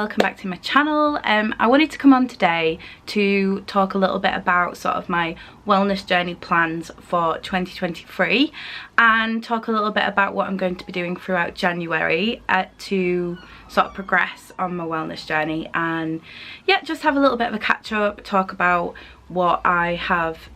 welcome back to my channel. I wanted to come on today to talk a little bit about sort of my wellness journey plans for 2023 and talk a little bit about what I'm going to be doing throughout January to sort of progress on my wellness journey, and yeah, just have a little bit of a catch up, talk about what I have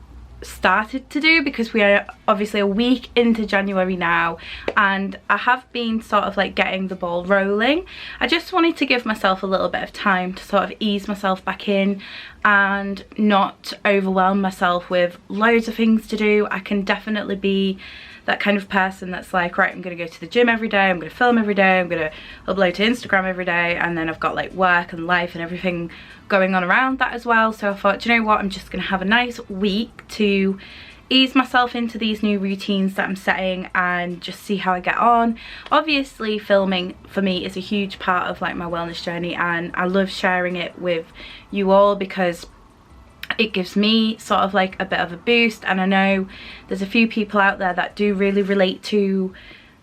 started to do, because we are obviously a week into January now and I have been sort of like getting the ball rolling. I just wanted to give myself a little bit of time to sort of ease myself back in and not overwhelm myself with loads of things to do. I can definitely be that kind of person that's like, right, I'm gonna go to the gym every day, I'm gonna film every day, I'm gonna upload to Instagram every day, and then I've got like work and life and everything going on around that as well. So I thought, do you know what, I'm just gonna have a nice week to ease myself into these new routines that I'm setting and just see how I get on. Obviously filming for me is a huge part of like my wellness journey, and I love sharing it with you all because it gives me sort of like a bit of a boost, and I know there's a few people out there that do really relate to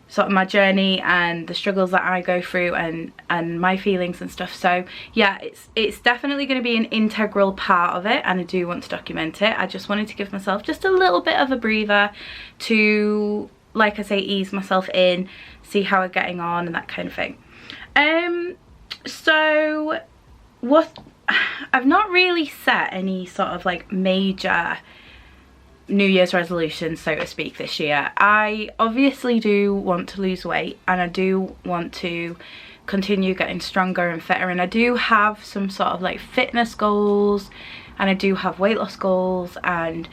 sort of my journey and the struggles that I go through and my feelings and stuff. So yeah, it's definitely going to be an integral part of it, and I do want to document it. I just wanted to give myself just a little bit of a breather to, like I say, ease myself in, see how I'm getting on and that kind of thing. So what I've not really set any sort of like major New Year's resolutions, so to speak, this year. I obviously do want to lose weight, and I do want to continue getting stronger and fitter, and I do have some sort of like fitness goals, and I do have weight loss goals, and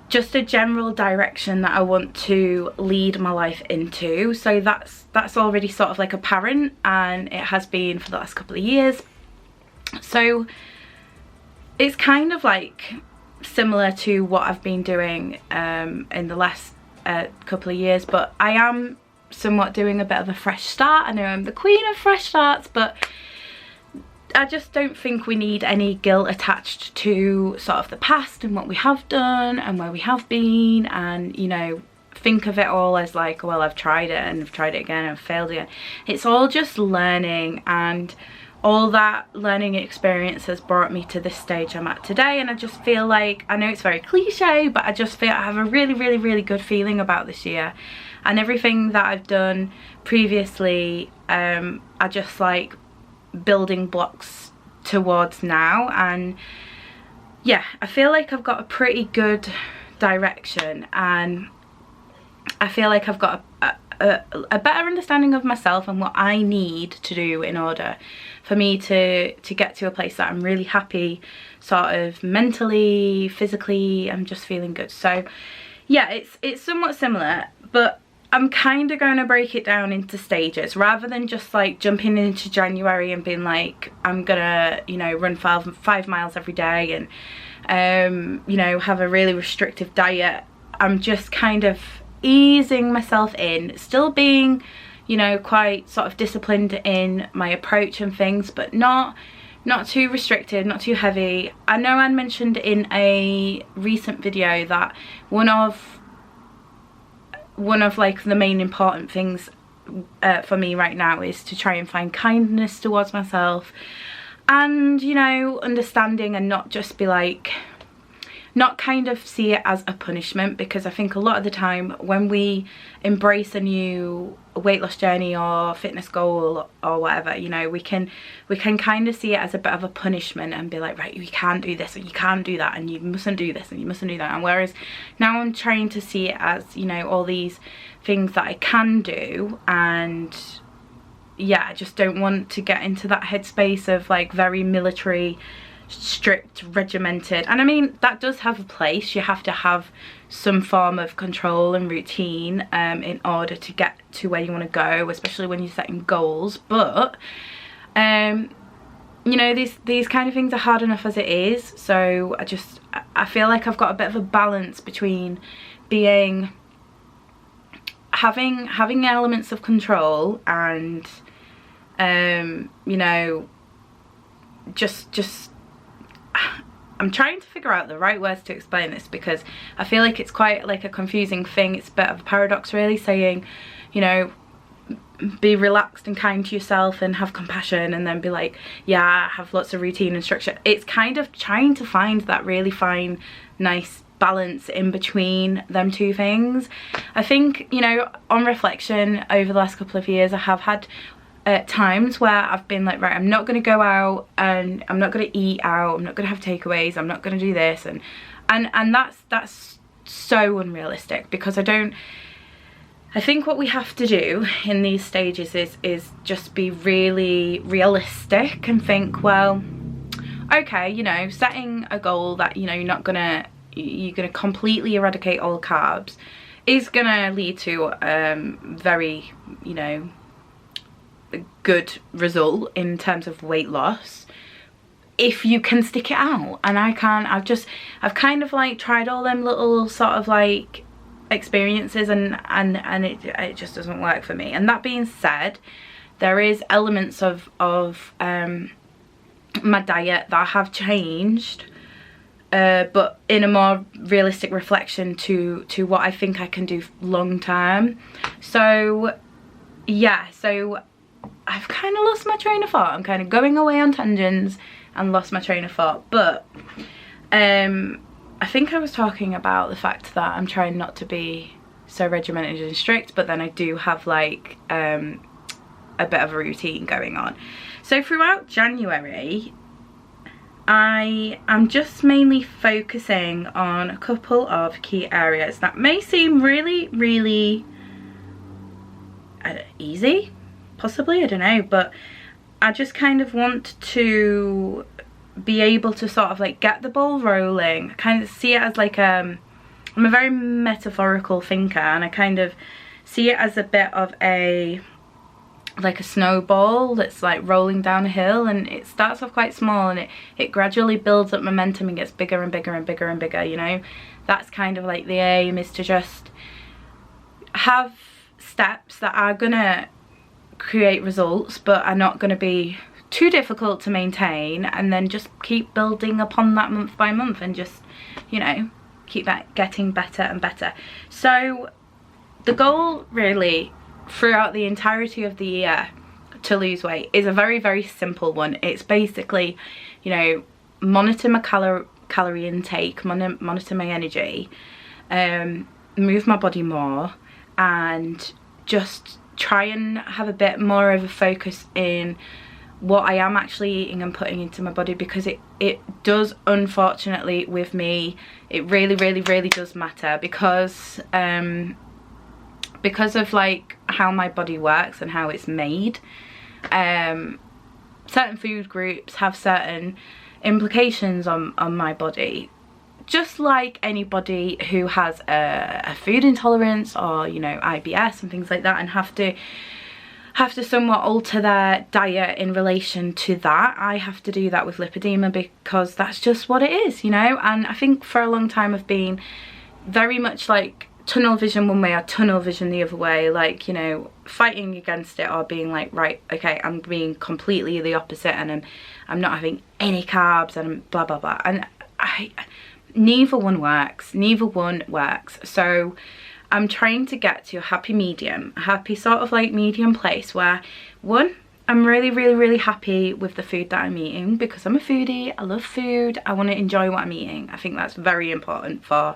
just a general direction that I want to lead my life into. So that's already sort of like apparent, and it has been for the last couple of years. So it's kind of like similar to what I've been doing in the last couple of years, but I am somewhat doing a bit of a fresh start. I know I'm the queen of fresh starts, but I just don't think we need any guilt attached to sort of the past and what we have done and where we have been, and you know, think of it all as like, well, I've tried it and I've tried it again and I've failed again. It's all just learning, and all that learning experience has brought me to this stage I'm at today. And I just feel like, I know it's very cliche, but I just feel I have a really good feeling about this year, and everything that I've done previously are just like building blocks towards now. And yeah, I feel like I've got a pretty good direction, and I feel like I've got a better understanding of myself and what I need to do in order for me to get to a place that I'm really happy, sort of mentally, physically. I'm just feeling good. So yeah, it's somewhat similar, but I'm kind of going to break it down into stages rather than just like jumping into January and being like, I'm gonna, you know, run 5 miles every day and you know, have a really restrictive diet. I'm just kind of easing myself in, still being, you know, quite sort of disciplined in my approach and things, but not too restricted, not too heavy. I know I mentioned in a recent video that one of like the main important things for me right now is to try and find kindness towards myself, and you know, understanding, and not just be like, not kind of see it as a punishment, because I think a lot of the time when we embrace a new weight loss journey or fitness goal or whatever, you know, we can kind of see it as a bit of a punishment and be like, right, you can't do this and you can't do that and you mustn't do this and you mustn't do that. And whereas now I'm trying to see it as, you know, all these things that I can do. And yeah, I just don't want to get into that headspace of like very military, strict, regimented. And I mean, that does have a place. You have to have some form of control and routine in order to get to where you want to go, especially when you're setting goals. But you know, these kind of things are hard enough as it is. So I feel like I've got a bit of a balance between having elements of control and you know, just I'm trying to figure out the right words to explain this, because I feel like it's quite like a confusing thing. It's a bit of a paradox really, saying, you know, be relaxed and kind to yourself and have compassion, and then be like, yeah, have lots of routine and structure. It's kind of trying to find that really fine, nice balance in between them two things. I think, you know, on reflection over the last couple of years, I have had times where I've been like, right, I'm not going to go out and I'm not going to eat out, I'm not going to have takeaways, I'm not going to do this, and that's so unrealistic, because I think what we have to do in these stages is just be really realistic and think, well, okay, you know, setting a goal that, you know, you're gonna completely eradicate all carbs is gonna lead to very, you know, a good result in terms of weight loss if you can stick it out. And I can't. I've kind of like tried all them little sort of like experiences, and it just doesn't work for me. And that being said, there is elements of my diet that have changed, but in a more realistic reflection to what I think I can do long term. So yeah, so I've kind of lost my train of thought. I'm kind of going away on tangents and lost my train of thought. But I think I was talking about the fact that I'm trying not to be so regimented and strict, but then I do have like a bit of a routine going on. So throughout January, I am just mainly focusing on a couple of key areas that may seem really, really easy, possibly, I don't know, but I just kind of want to be able to sort of like get the ball rolling. I kind of see it as like I'm a very metaphorical thinker, and I kind of see it as a bit of a snowball that's like rolling down a hill, and it starts off quite small and it gradually builds up momentum and gets bigger and bigger and bigger and bigger, you know. That's kind of like the aim, is to just have steps that are gonna create results but are not gonna be too difficult to maintain, and then just keep building upon that month by month, and just, you know, keep that getting better and better. So the goal really throughout the entirety of the year to lose weight is a very, very simple one. It's basically, you know, monitor my calorie intake, monitor my energy, move my body more, and just try and have a bit more of a focus in what I am actually eating and putting into my body, because it does, unfortunately with me, it really, really, really does matter, because of like how my body works and how it's made. Certain food groups have certain implications on my body, just like anybody who has a food intolerance or, you know, IBS and things like that, and have to somewhat alter their diet in relation to that. I have to do that with lipedema, because that's just what it is, you know. And I think for a long time I've been very much like tunnel vision one way or tunnel vision the other way, like, you know, fighting against it, or being like, right, okay, I'm being completely the opposite, and I'm not having any carbs, and blah blah blah. And neither one works. So I'm trying to get to a happy medium, a happy sort of like medium place where, one, I'm really, really, really happy with the food that I'm eating, because I'm a foodie, I love food, I want to enjoy what I'm eating. I think that's very important for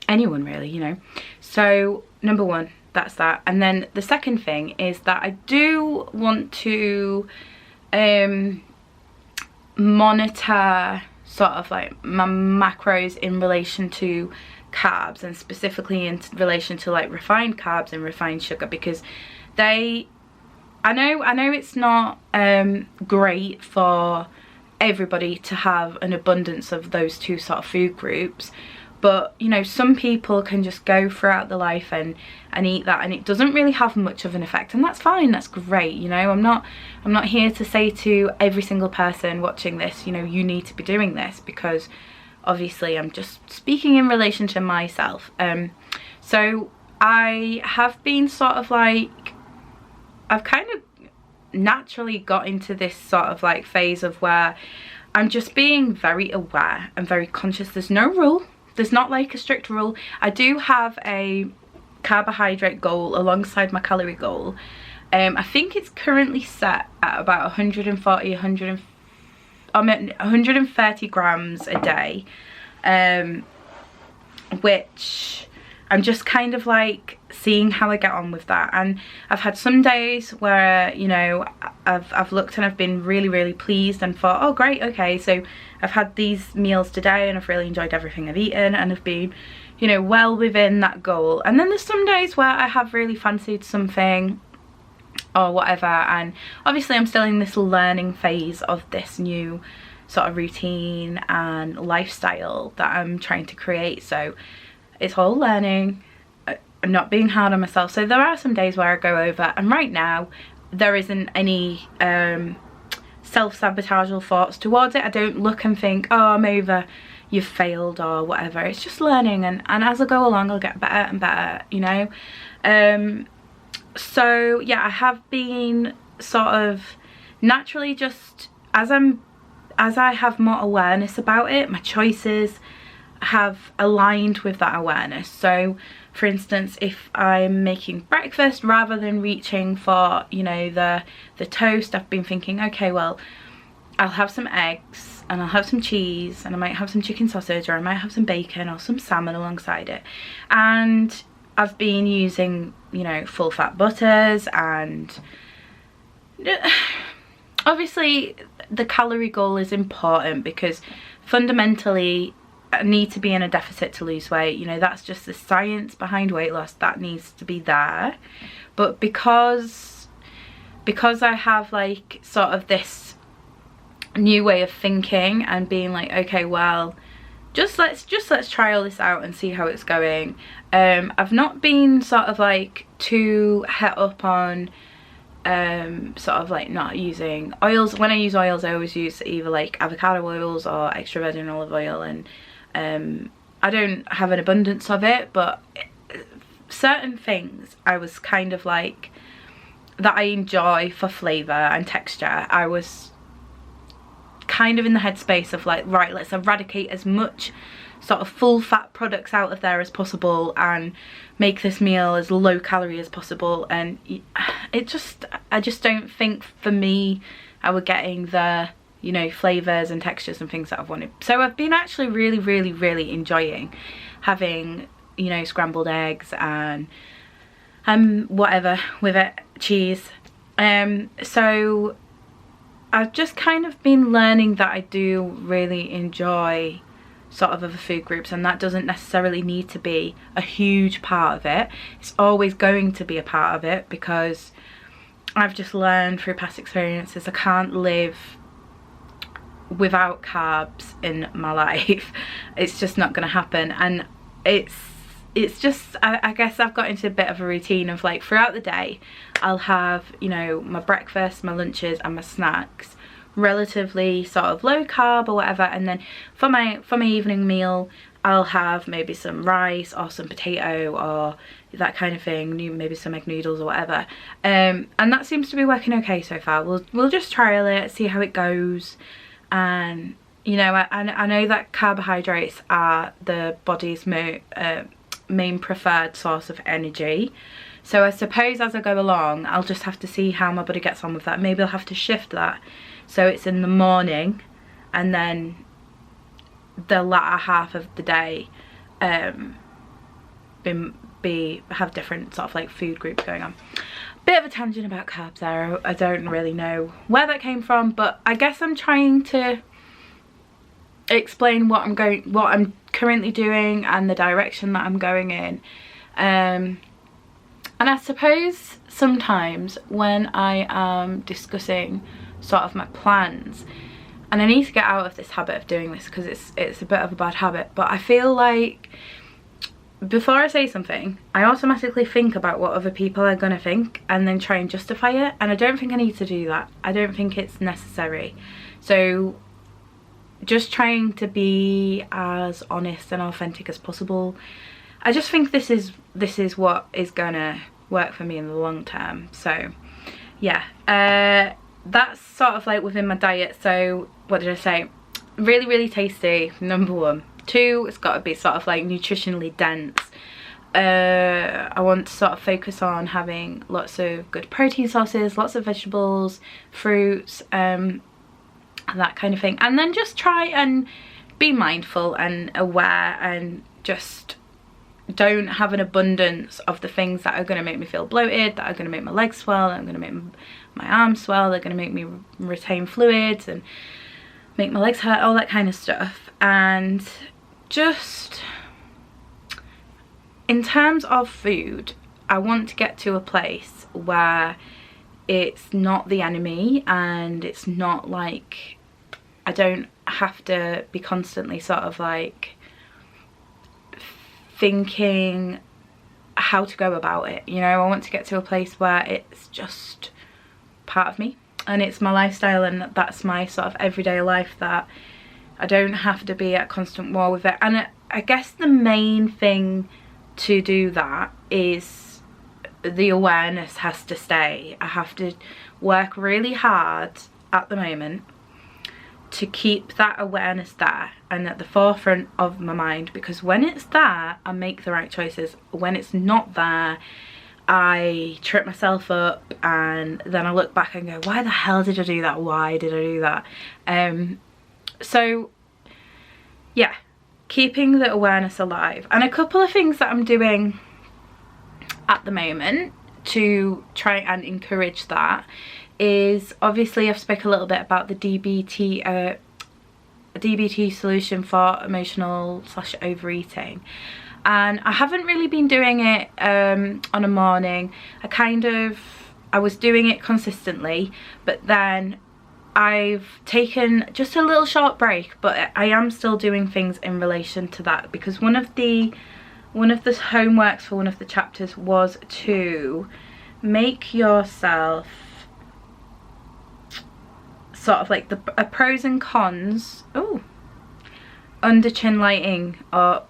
anyone really, you know. So number one, that's that. And then the second thing is that I do want to monitor sort of like my macros in relation to carbs, and specifically in relation to like refined carbs and refined sugar, because I know it's not great for everybody to have an abundance of those two sort of food groups, but you know, some people can just go throughout their life and eat that, and it doesn't really have much of an effect, and that's fine, that's great, you know. I'm not here to say to every single person watching this, you know, you need to be doing this, because obviously I'm just speaking in relation to myself. So I have been sort of like, I've kind of naturally got into this sort of like phase of where I'm just being very aware and very conscious. There's no rule, there's not like a strict rule. I do have a carbohydrate goal alongside my calorie goal. I think it's currently set at about 130 grams a day, which I'm just kind of like seeing how I get on with that. And I've had some days where, you know, I've looked and I've been really pleased and thought, oh great, okay, so I've had these meals today and I've really enjoyed everything I've eaten and I've been, you know, well within that goal. And then there's some days where I have really fancied something or whatever, and obviously I'm still in this learning phase of this new sort of routine and lifestyle that I'm trying to create. So it's all learning, not being hard on myself. So there are some days where I go over, and right now there isn't any self-sabotaging thoughts towards it. I don't look and think, oh, I'm over, you've failed or whatever. It's just learning, and as I go along I'll get better and better, you know. So yeah, I have been sort of naturally, just as I have more awareness about it, my choices have aligned with that awareness. So for instance, if I'm making breakfast, rather than reaching for, you know, the toast, I've been thinking, okay, well, I'll have some eggs and I'll have some cheese and I might have some chicken sausage, or I might have some bacon or some salmon alongside it. And I've been using, you know, full fat butters, and obviously the calorie goal is important because fundamentally I need to be in a deficit to lose weight. You know, that's just the science behind weight loss, that needs to be there. But because I have like sort of this new way of thinking and being like, okay, well, let's try all this out and see how it's going. I've not been sort of like too het up on sort of like not using oils. When I use oils, I always use either like avocado oils or extra virgin olive oil, and I don't have an abundance of it, but certain things I was kind of like that I enjoy for flavour and texture. I was kind of in the headspace of like, right, let's eradicate as much sort of full fat products out of there as possible and make this meal as low calorie as possible. And I just don't think for me I were getting the, you know, flavours and textures and things that I've wanted. So I've been actually really enjoying having, you know, scrambled eggs and whatever with it, cheese. So I've just kind of been learning that I do really enjoy sort of other food groups, and that doesn't necessarily need to be a huge part of it. It's always going to be a part of it because I've just learned through past experiences I can't live without carbs in my life. It's just not gonna happen. And it's just, I guess I've got into a bit of a routine of like, throughout the day I'll have, you know, my breakfast, my lunches and my snacks relatively sort of low carb or whatever, and then for my evening meal I'll have maybe some rice or some potato or that kind of thing, maybe some egg noodles or whatever, and that seems to be working okay so far. We'll just trial it, see how it goes. And you know, I know that carbohydrates are the body's main preferred source of energy, so I suppose as I go along I'll just have to see how my body gets on with that. Maybe I'll have to shift that so it's in the morning, and then the latter half of the day have different sort of like food groups going on. Bit of a tangent about carbs there. I don't really know where that came from, but I guess I'm trying to explain what I'm currently doing and the direction that I'm going in. And I suppose sometimes when I am discussing sort of my plans, and I need to get out of this habit of doing this because it's a bit of a bad habit, but I feel like before I say something I automatically think about what other people are gonna think and then try and justify it, and I don't think I need to do that. I don't think it's necessary. So just trying to be as honest and authentic as possible. I just think this is what is gonna work for me in the long term. So yeah, that's sort of like within my diet. So what did I say? Really tasty, number one. 2, it's got to be sort of like nutritionally dense. I want to sort of focus on having lots of good protein sources, lots of vegetables, fruits, and that kind of thing. And then just try and be mindful and aware, and just don't have an abundance of the things that are going to make me feel bloated, that are going to make my legs swell, that are going to make my arms swell, they're going to make me retain fluids and make my legs hurt, all that kind of stuff. And just in terms of food, I want to get to a place where it's not the enemy, and it's not like I don't have to be constantly sort of like thinking how to go about it, you know. I want to get to a place where it's just part of me and it's my lifestyle, and that's my sort of everyday life, that I don't have to be at constant war with it. And I guess the main thing to do that is the awareness has to stay. I have to work really hard at the moment to keep that awareness there and at the forefront of my mind, because when it's there, I make the right choices. When it's not there, I trip myself up, and then I look back and go, why the hell did I do that? Why did I do that? So yeah, keeping the awareness alive. And a couple of things that I'm doing at the moment to try and encourage that is, obviously I've spoken a little bit about the DBT solution for emotional / overeating, and I haven't really been doing it on a morning. I was doing it consistently, but then I've taken just a little short break, but I am still doing things in relation to that, because one of the homeworks for one of the chapters was to make yourself sort of like a pros and cons, under chin lighting, or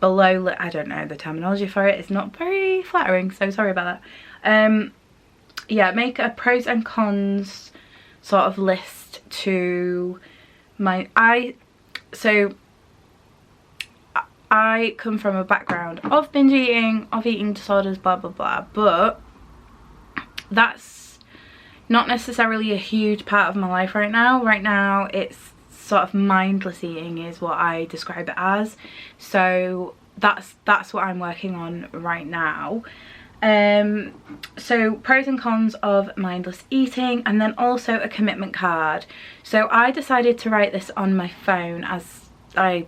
below, I don't know the terminology for it, it's not very flattering, so sorry about that. Yeah, make a pros and cons sort of list to so I come from a background of binge eating, of eating disorders, blah blah blah, but that's not necessarily a huge part of my life right now. Right now it's sort of mindless eating is what I describe it as. So that's what I'm working on right now. So pros and cons of mindless eating, and then also a commitment card. So I decided to write this on my phone, as I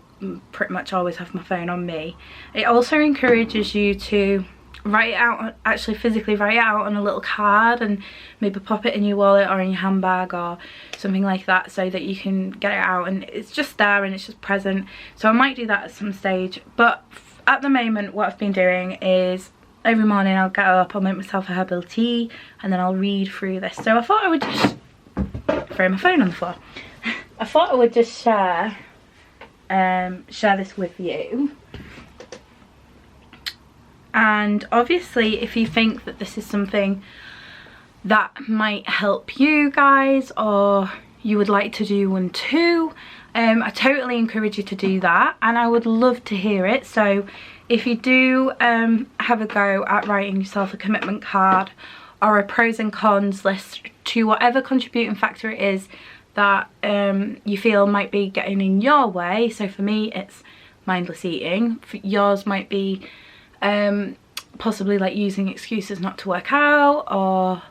pretty much always have my phone on me. It also encourages you to write it out, actually physically write it out on a little card, and maybe pop it in your wallet or in your handbag or something like that, so that you can get it out and it's just there and it's just present. So I might do that at some stage, but at the moment what I've been doing is every morning I'll get up, I'll make myself a herbal tea, and then I'll read through this. So I thought I would just throw my phone on the floor. I thought I would just share this with you. And obviously if you think that this is something that might help you guys, or you would like to do one too, I totally encourage you to do that, and I would love to hear it. So if you do have a go at writing yourself a commitment card or a pros and cons list to whatever contributing factor it is that you feel might be getting in your way. So for me it's mindless eating, for yours might be possibly like using excuses not to work out, or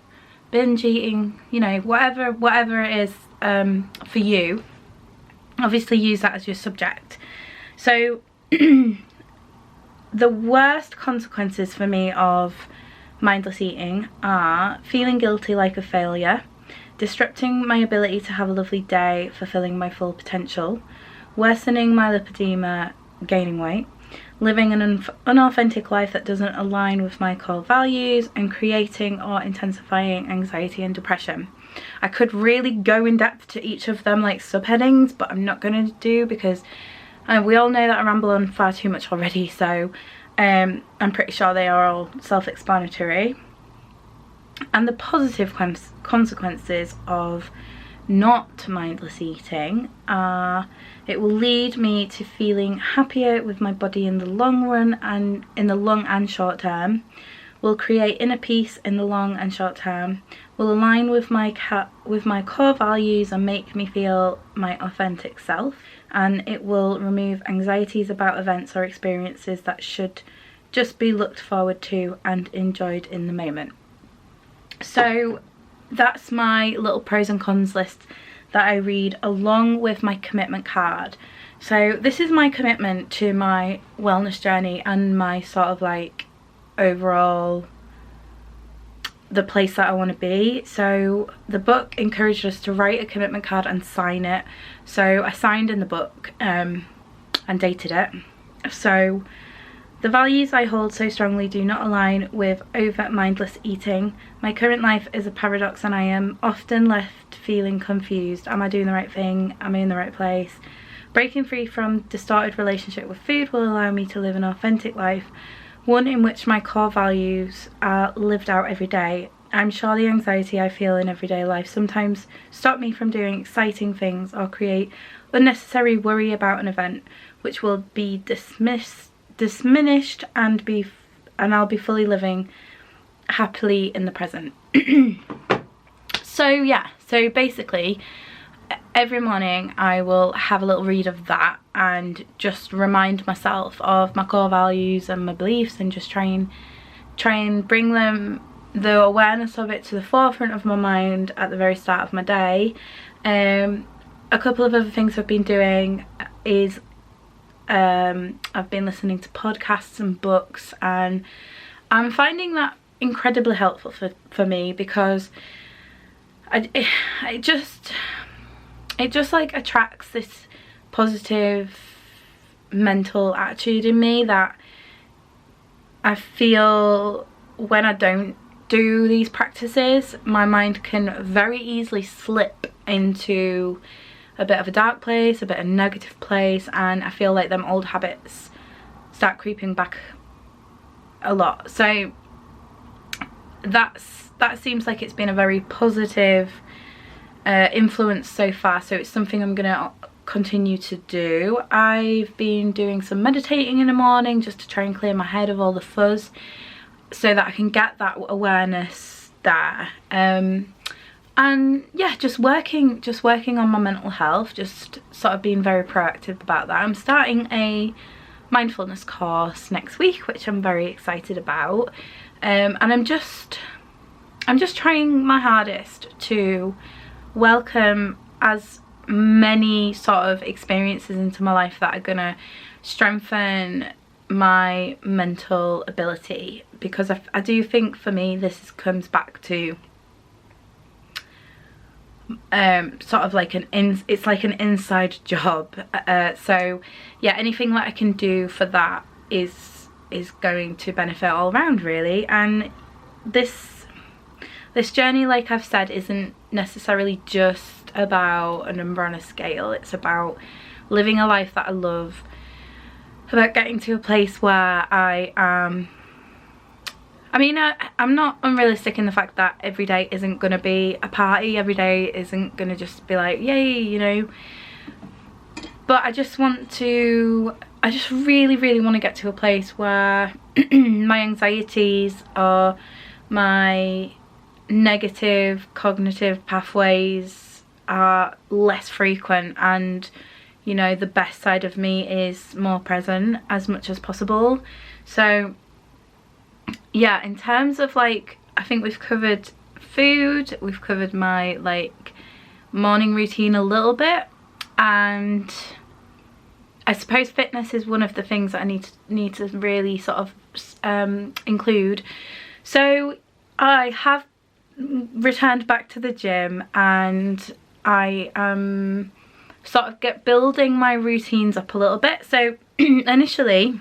binge eating, you know, whatever it is for you. Obviously use that as your subject. So the worst consequences for me of mindless eating are feeling guilty like a failure, disrupting my ability to have a lovely day, fulfilling my full potential, worsening my lipedema, gaining weight, living an unauthentic life that doesn't align with my core values, and creating or intensifying anxiety and depression. I could really go in depth to each of them like subheadings, but I'm not going to do, because we all know that I ramble on far too much already. So I'm pretty sure they are all self-explanatory. And the positive consequences of not mindless eating are, it will lead me to feeling happier with my body in the long run and in the long and short term, will create inner peace in the long and short term, will align with my core values and make me feel my authentic self, and it will remove anxieties about events or experiences that should just be looked forward to and enjoyed in the moment. So that's my little pros and cons list that I read along with my commitment card. So this is my commitment to my wellness journey and my sort of like overall the place that I want to be. So the book encouraged us to write a commitment card and sign it. So I signed in the book and dated it. So the values I hold so strongly do not align with over mindless eating. My current life is a paradox and I am often left feeling confused. Am I doing the right thing? Am I in the right place? Breaking free from distorted relationship with food will allow me to live an authentic life, one in which my core values are lived out every day. I'm sure the anxiety I feel in everyday life sometimes stop me from doing exciting things or create unnecessary worry about an event, which will be diminished and I'll be fully living happily in the present. So yeah, so basically every morning I will have a little read of that and just remind myself of my core values and my beliefs, and just try and bring them, the awareness of it, to the forefront of my mind at the very start of my day. A couple of other things I've been doing is I've been listening to podcasts and books, and I'm finding that incredibly helpful for me, because it just like attracts this positive mental attitude in me that I feel when I don't do these practices, my mind can very easily slip into a bit of a dark place, a bit of a negative place, and I feel like them old habits start creeping back a lot. So that seems like it's been a very positive influence so far, so it's something I'm gonna continue to do. I've been doing some meditating in the morning just to try and clear my head of all the fuzz, so that I can get that awareness there. And yeah, just working on my mental health, just sort of being very proactive about that. I'm starting a mindfulness course next week, which I'm very excited about, and I'm just trying my hardest to welcome as many sort of experiences into my life that are gonna strengthen my mental ability, because I do think for me this comes back to sort of like it's like an inside job. So yeah, anything that I can do for that is going to benefit all around, really. And this journey, like I've said, isn't necessarily just about a number on a scale. It's about living a life that I love, about getting to a place where I'm not unrealistic in the fact that every day isn't going to be a party, every day isn't going to just be like, yay, you know. But I just really want to get to a place where my anxieties or my negative cognitive pathways are less frequent, and you know, the best side of me is more present as much as possible. So yeah, in terms of like, I think we've covered food, we've covered my like morning routine a little bit, and I suppose fitness is one of the things that I need to really sort of include. So I have returned back to the gym, and I am sort of building my routines up a little bit. So initially,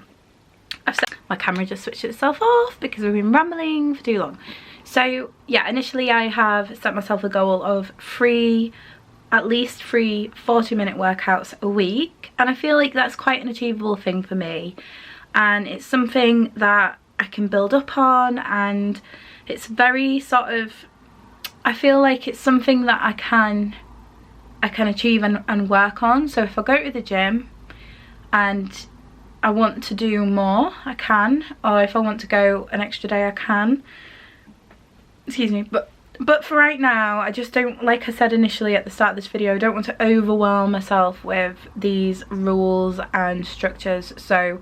my camera just switched itself off because we've been rambling for too long. So yeah, initially I have set myself a goal of at least three 40-minute workouts a week, and I feel like that's quite an achievable thing for me, and it's something that I can build up on, and it's very sort of, I feel like it's something that I can I can achieve and work on. So if I go to the gym and I want to do more, I can, or if I want to go an extra day, I can. Excuse me, but for right now, I just don't, like I said initially at the start of this video, I don't want to overwhelm myself with these rules and structures. So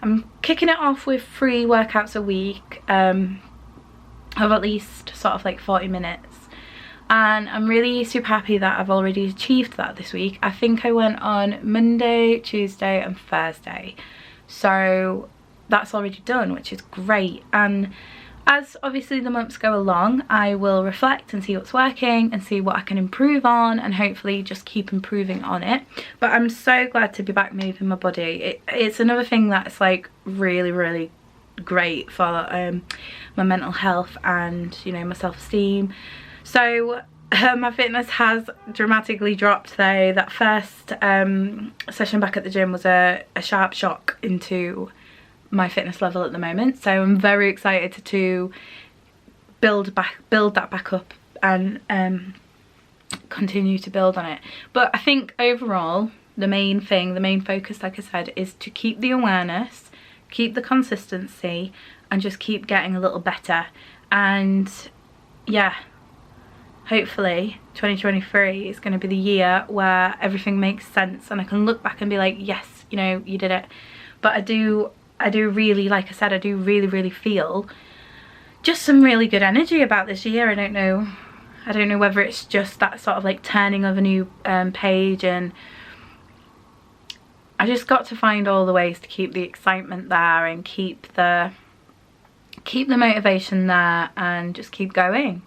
I'm kicking it off with 3 workouts a week of at least sort of like 40 minutes. And I'm really super happy that I've already achieved that this week. I think I went on Monday, Tuesday and Thursday. So that's already done, which is great. And as obviously the months go along, I will reflect and see what's working and see what I can improve on, and hopefully just keep improving on it. But I'm so glad to be back moving my body. It's another thing that's like really great for my mental health and, you know, my self-esteem. So my fitness has dramatically dropped though. That first session back at the gym was a sharp shock into my fitness level at the moment, so I'm very excited to build that back up and continue to build on it. But I think overall the main focus, like I said, is to keep the awareness, keep the consistency, and just keep getting a little better. And yeah, hopefully 2023 is going to be the year where everything makes sense and I can look back and be like, yes, you know, you did it. But I do really, like I said, I do really feel just some really good energy about this year. I don't know whether it's just that sort of like turning of a new page, and I just got to find all the ways to keep the excitement there and keep the motivation there and just keep going.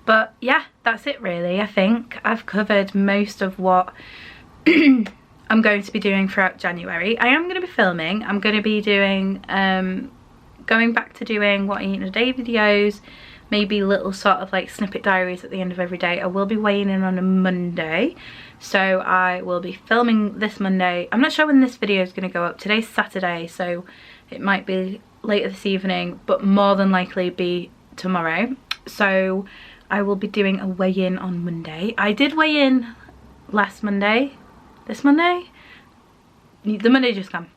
But yeah, that's it really. I think I've covered most of what I'm going to be doing throughout January. I am going to be filming. I'm going to be doing, going back to doing what I eat in a day videos, maybe little sort of like snippet diaries at the end of every day. I will be weighing in on a Monday, so I will be filming this Monday. I'm not sure when this video is going to go up. Today's Saturday, so it might be later this evening, but more than likely be tomorrow. So I will be doing a weigh-in on Monday. I did weigh in last Monday. This Monday? The Monday just come.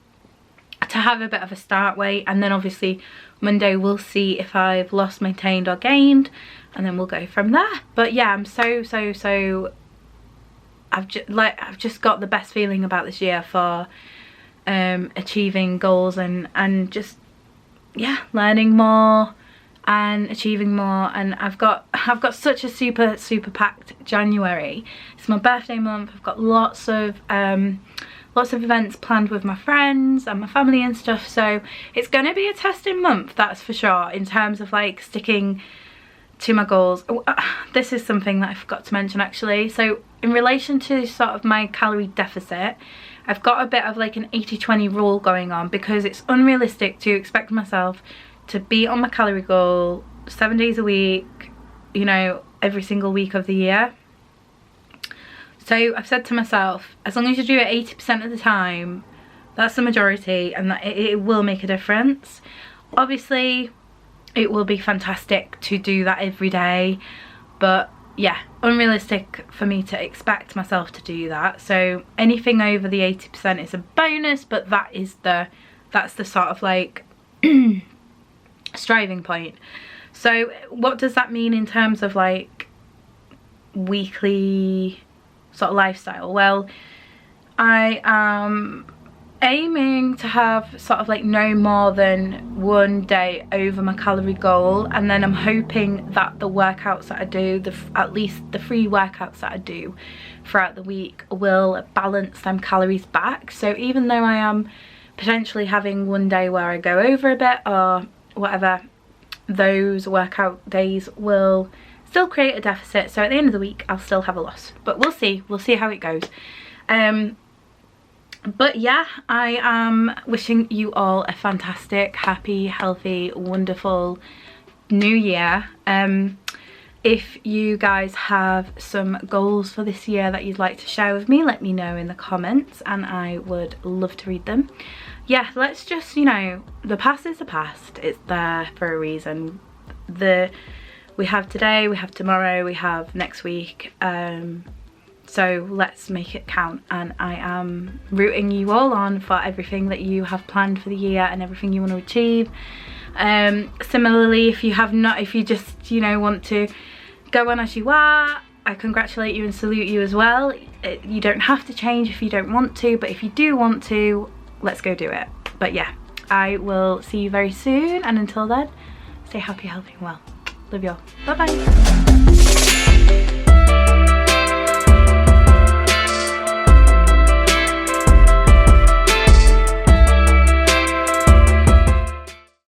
To have a bit of a start weight, and then obviously Monday we'll see if I've lost, maintained or gained, and then we'll go from there. But yeah, I'm so I've just got the best feeling about this year for achieving goals and just, yeah, learning more and achieving more. And I've got such a super packed January. It's my birthday month. I've got lots of events planned with my friends and my family and stuff, so it's gonna be a testing month, that's for sure, in terms of like sticking to my goals. This is something that I forgot to mention actually. So in relation to sort of my calorie deficit, I've got a bit of like an 80-20 rule going on, because it's unrealistic to expect myself to be on my calorie goal 7 days a week, you know, every single week of the year. So I've said to myself, as long as you do it 80% of the time, that's the majority, and that it will make a difference. Obviously it will be fantastic to do that every day, but yeah, unrealistic for me to expect myself to do that. So anything over the 80% is a bonus, but that's the sort of like striving point. So what does that mean in terms of like weekly sort of lifestyle? Well, I am aiming to have sort of like no more than 1 day over my calorie goal, and then I'm hoping that the workouts that I do, at least the 3 workouts that I do throughout the week, will balance them calories back. So even though I am potentially having 1 day where I go over a bit or whatever, those workout days will still create a deficit, so at the end of the week I'll still have a loss. But we'll see how it goes. But yeah, I am wishing you all a fantastic, happy, healthy, wonderful new year. If you guys have some goals for this year that you'd like to share with me, let me know in the comments and I would love to read them. Yeah, let's just, you know, the past is the past. It's there for a reason. We have today, we have tomorrow, we have next week. So let's make it count, and I am rooting you all on for everything that you have planned for the year and everything you want to achieve. Similarly, if you just, you know, want to go on as you are, I congratulate you and salute you as well. You don't have to change if you don't want to, but if you do want to, let's go do it. But yeah, I will see you very soon, and until then, stay happy, healthy and well. Love you all. Bye bye.